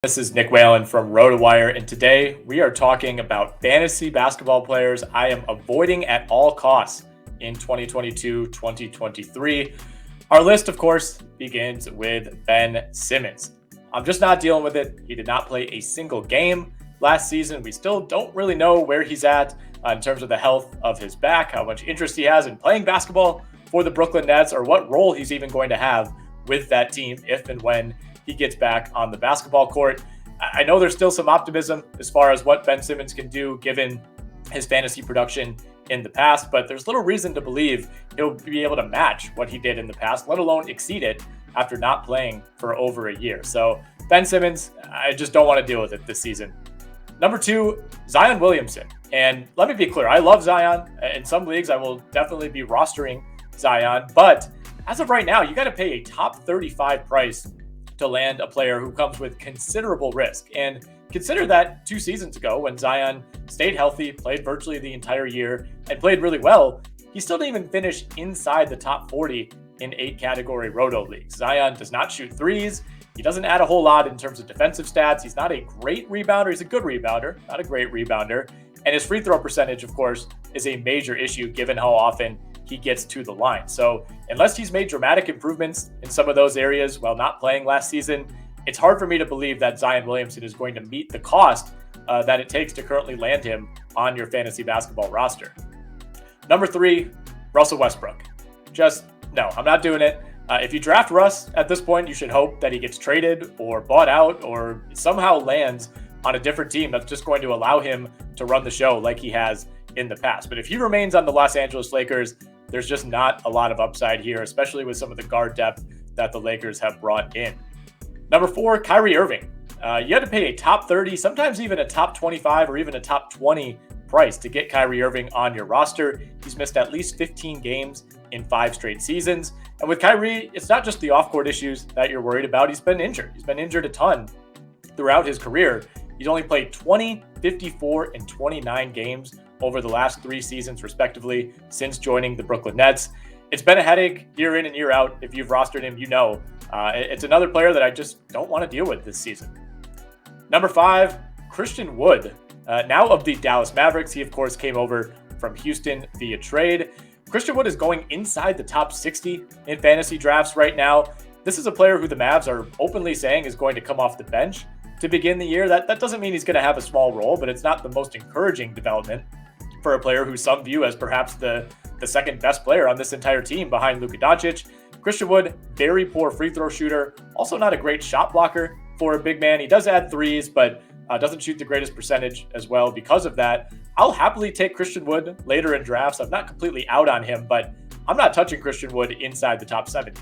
This is Nick Whalen from Rotowire, and today we are talking about fantasy basketball players I am avoiding at all costs in 2022-2023. Our list, of course, begins with Ben Simmons. I'm just not dealing with it. He did not play a single game last season. We still don't really know where he's at in terms of the health of his back, how much interest he has in playing basketball for the Brooklyn Nets, or what role he's even going to have with that team if and when he gets back on the basketball court. I know there's still some optimism as far as what Ben Simmons can do given his fantasy production in the past, but there's little reason to believe he'll be able to match what he did in the past, let alone exceed it after not playing for over a year. So Ben Simmons, I just don't want to deal with it this season. Number 2, Zion Williamson. And let me be clear, I love Zion. In some leagues, I will definitely be rostering Zion, but as of right now, you got to pay a top 35 price to land a player who comes with considerable risk. And consider that 2 seasons ago when Zion stayed healthy, played virtually the entire year, and played really well, he still didn't even finish inside the top 40 in 8 category roto leagues. Zion does not shoot threes. He doesn't add a whole lot in terms of defensive stats. He's not a great rebounder. He's a good rebounder, not a great rebounder. And his free throw percentage, of course, is a major issue given how often he gets to the line. So unless he's made dramatic improvements in some of those areas while not playing last season, it's hard for me to believe that Zion Williamson is going to meet the cost that it takes to currently land him on your fantasy basketball roster. Number 3, Russell Westbrook. Just no, I'm not doing it. If you draft Russ at this point, you should hope that he gets traded or bought out or somehow lands on a different team that's just going to allow him to run the show like he has in the past. But if he remains on the Los Angeles Lakers, there's just not a lot of upside here, especially with some of the guard depth that the Lakers have brought in. Number 4, Kyrie Irving. You had to pay a top 30, sometimes even a top 25 or even a top 20 price to get Kyrie Irving on your roster. He's missed at least 15 games in 5 straight seasons. And with Kyrie, it's not just the off-court issues that you're worried about. He's been injured. He's been injured a ton throughout his career. He's only played 20, 54, and 29 games over the last 3 seasons, respectively, since joining the Brooklyn Nets. It's been a headache year in and year out. If you've rostered him, you know. It's another player that I just don't want to deal with this season. Number 5, Christian Wood. Now of the Dallas Mavericks, he, of course, came over from Houston via trade. Christian Wood is going inside the top 60 in fantasy drafts right now. This is a player who the Mavs are openly saying is going to come off the bench to begin the year. That doesn't mean he's going to have a small role, but it's not the most encouraging development for a player who some view as perhaps the second best player on this entire team behind Luka Doncic. Christian Wood, very poor free throw shooter, also not a great shot blocker for a big man. He does add threes, but doesn't shoot the greatest percentage as well because of that. I'll happily take Christian Wood later in drafts. I'm not completely out on him, but I'm not touching Christian Wood inside the top 70.